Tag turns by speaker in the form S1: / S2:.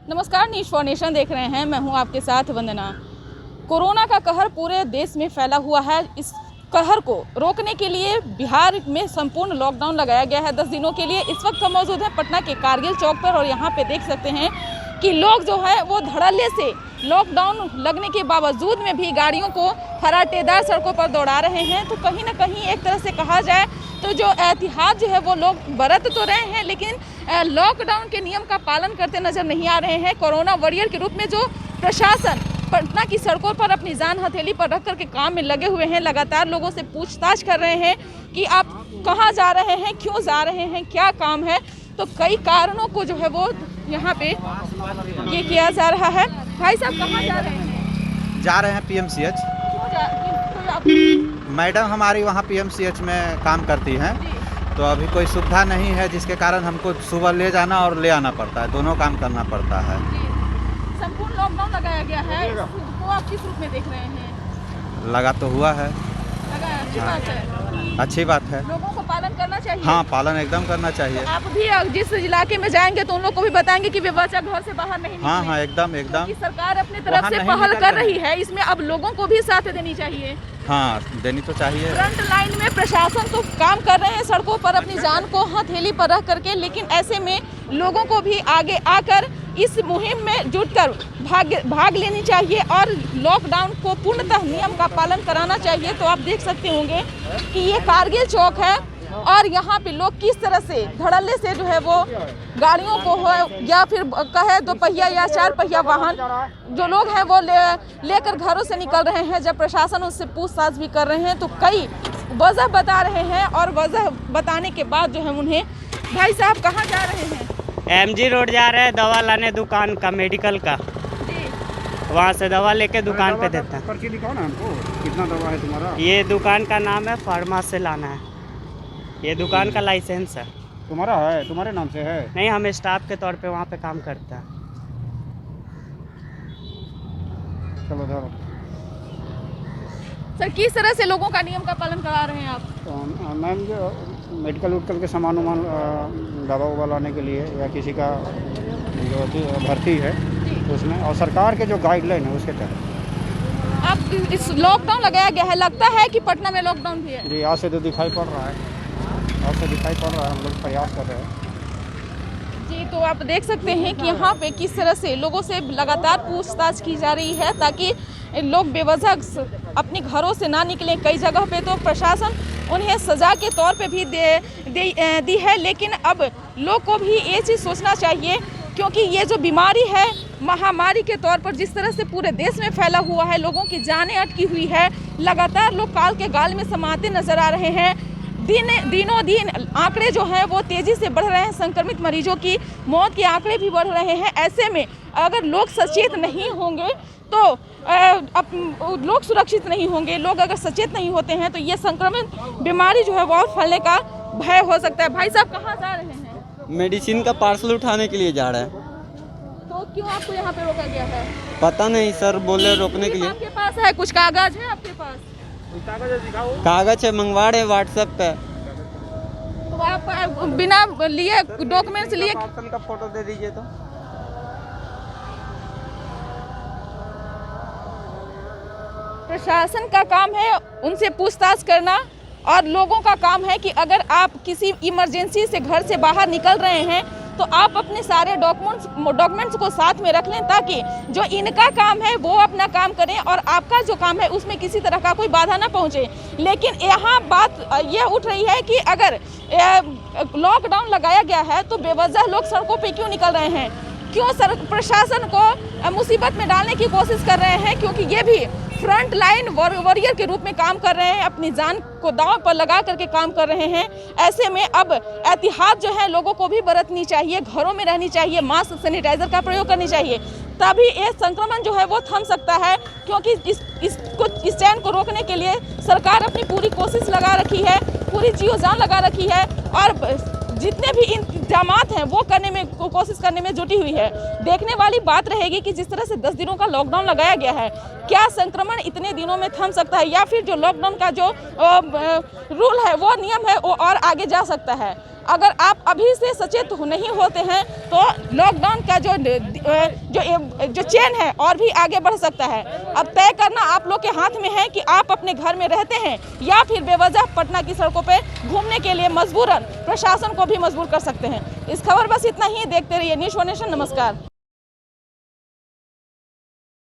S1: नमस्कार, news for nation देख रहे हैं। मैं हूं आपके साथ वंदना। कोरोना का कहर पूरे देश में फैला हुआ है। इस कहर को रोकने के लिए बिहार में संपूर्ण लॉकडाउन लगाया गया है 10 दिनों के लिए। इस वक्त हम मौजूद हैं पटना के कारगिल चौक पर और यहाँ पे देख सकते हैं कि लोग जो है वो धड़ल्ले से लॉकडाउन लगने के बावजूद में भी गाड़ियों को फराटेदार सड़कों पर दौड़ा रहे हैं। तो कहीं ना कहीं एक तरह से कहा जाए तो जो एहतियात जो है वो लोग बरत तो रहे हैं, लेकिन लॉकडाउन के नियम का पालन करते नजर नहीं आ रहे हैं। कोरोना वॉरियर के रूप में जो प्रशासन पटना की सड़कों पर अपनी जान हथेली पर रख कर के काम में लगे हुए हैं, लगातार लोगों से पूछताछ कर रहे हैं कि आप कहाँ जा रहे हैं, क्यों जा रहे हैं, क्या काम है। तो कई कारणों को जो है वो यहाँ पे ये किया जा रहा है। भाई साहब कहाँ जा रहे हैं?
S2: जा रहे हैं PMCH। मैडम हमारी वहाँ PMCH में काम करती हैं, तो अभी कोई सुविधा नहीं है, जिसके कारण हमको सुबह ले जाना और ले आना पड़ता है, दोनों काम करना पड़ता है।
S1: संपूर्ण लॉकडाउन लगाया गया है, इसको आप किस रूप में देख रहे हैं?
S2: लगा तो हुआ है,
S1: लगा, अच्छी बात है।
S2: अच्छी बात है।
S1: लोगों को पालन करना चाहिए।
S2: हाँ, पालन एकदम करना चाहिए।
S1: तो आप भी जिस इलाके में जाएंगे तो उन लोग को भी बताएंगे कि वे बच्चा घर से बाहर नहीं निकले।
S2: हाँ, एकदम।
S1: सरकार अपनी तरफ से पहल कर रही है, इसमें अब लोगों को भी साथ देनी चाहिए।
S2: हाँ, देनी तो चाहिए।
S1: फ्रंट लाइन में प्रशासन तो काम कर रहे हैं सड़कों पर अपनी जान को हथेली पर रख करके, लेकिन ऐसे में लोगों को भी आगे आकर इस मुहिम में जुटकर भाग लेनी चाहिए और लॉकडाउन को पूर्णतः नियम का पालन कराना चाहिए। तो आप देख सकते होंगे कि ये कारगिल चौक है और यहाँ पे लोग किस तरह से धड़ल्ले से जो है वो गाड़ियों को हो या फिर कहे 2 पहिया या 4 पहिया वाहन जो लोग हैं वो लेकर घरों से निकल रहे हैं। जब प्रशासन उससे पूछताछ भी कर रहे हैं तो कई वजह बता रहे हैं और वजह बताने के बाद जो है उन्हें, भाई साहब कहाँ जा रहे हैं?
S3: MG रोड जा रहे हैं, दवा लाने दुकान का, मेडिकल का। वहाँ से दवा लेके दुकान पे देता है।
S4: पर्ची दिखाओ ना हमको, कितना दवा है तुम्हारा?
S3: ये दुकान का नाम है फार्मा से लाना है। ये दुकान का लाइसेंस है।
S4: तुम्हारा है? तुम्हारे नाम से है?
S3: नहीं, हम स्टाफ के तौर पे वहाँ पे काम करते हैं।
S4: चलो धरो।
S1: सर किस तरह से लोगों का नियम का पालन करा रहे हैं आप?
S4: तो मैम जो मेडिकल उडकल के सामान वामान दवा उवा लाने के लिए या किसी का जो भर्ती है उसमें, और सरकार के जो गाइडलाइन है उसके तहत
S1: अब इस लॉकडाउन लगाया गया है, लगता है कि पटना में लॉकडाउन भी है?
S4: जी, आज से तो दिखाई पड़ रहा है, आज से दिखाई पड़ रहा है। हम लोग प्रयास कर रहे हैं।
S1: जी, तो आप देख सकते हैं कि यहाँ पे किस तरह से लोगों से लगातार पूछताछ की जा रही है ताकि लोग बेवजह अपने घरों से ना निकलें। कई जगह पे तो प्रशासन उन्हें सजा के तौर पे भी दी है, लेकिन अब लोग को भी ये चीज़ सोचना चाहिए क्योंकि ये जो बीमारी है महामारी के तौर पर जिस तरह से पूरे देश में फैला हुआ है, लोगों की जानें अटकी हुई है, लगातार लोग काल के गाल में समाते नजर आ रहे हैं। दिनों दिन आंकड़े जो हैं वो तेज़ी से बढ़ रहे हैं, संक्रमित मरीजों की मौत के आंकड़े भी बढ़ रहे हैं। ऐसे में अगर लोग सचेत नहीं होंगे तो लोग सुरक्षित नहीं होंगे। लोग अगर सचेत नहीं होते हैं तो ये संक्रमित बीमारी जो है वो और फैलने का भय हो सकता है। भाई साहब कहाँ जा रहे हैं?
S5: मेडिसिन का पार्सल उठाने के लिए जा रहे हैं।
S1: तो क्यों आपको यहाँ पे रोका गया है?
S5: पता नहीं सर, बोले रोकने के लिए।
S1: आपके पास है कुछ कागज है आपके पास?
S5: कागज है, मंगवा रहे व्हाट्सएप पे।
S1: तो आप बिना लिए डॉक्यूमेंट्स लिए
S5: पार्सल का फोटो दे दीजिए। तो
S1: प्रशासन का काम है उनसे पूछताछ करना और लोगों का काम है कि अगर आप किसी इमरजेंसी से घर से बाहर निकल रहे हैं तो आप अपने सारे डॉक्यूमेंट्स को साथ में रख लें ताकि जो इनका काम है वो अपना काम करें और आपका जो काम है उसमें किसी तरह का कोई बाधा ना पहुंचे। लेकिन यहाँ बात ये उठ रही है कि अगर लॉकडाउन लगाया गया है तो बेवजह लोग सड़कों पे क्यों निकल रहे हैं, क्यों प्रशासन को मुसीबत में डालने की कोशिश कर रहे हैं, क्योंकि ये भी फ्रंट लाइन वॉरियर के रूप में काम कर रहे हैं, अपनी जान को दांव पर लगा करके काम कर रहे हैं। ऐसे में अब एहतियात जो है लोगों को भी बरतनी चाहिए, घरों में रहनी चाहिए, मास्क सैनिटाइजर का प्रयोग करनी चाहिए, तभी ये संक्रमण जो है वो थम सकता है। क्योंकि इस चैन को रोकने के लिए सरकार अपनी पूरी कोशिश लगा रखी है, पूरी जीव जान लगा रखी है और जितने भी इन इक़दामात हैं वो करने में कोशिश करने में जुटी हुई है। देखने वाली बात रहेगी कि जिस तरह से 10 दिनों का लॉकडाउन लगाया गया है, क्या संक्रमण इतने दिनों में थम सकता है या फिर जो लॉकडाउन का जो रूल है, वो नियम है, वो और आगे जा सकता है। अगर आप अभी से सचेत नहीं होते हैं तो लॉकडाउन का जो चेन है और भी आगे बढ़ सकता है। अब तय करना आप लोग के हाथ में है कि आप अपने घर में रहते हैं या फिर बेवजह पटना की सड़कों पे घूमने के लिए मजबूरन प्रशासन को भी मजबूर कर सकते हैं। इस खबर बस इतना ही। देखते रहिए न्यूज़ वन नेशन। नमस्कार।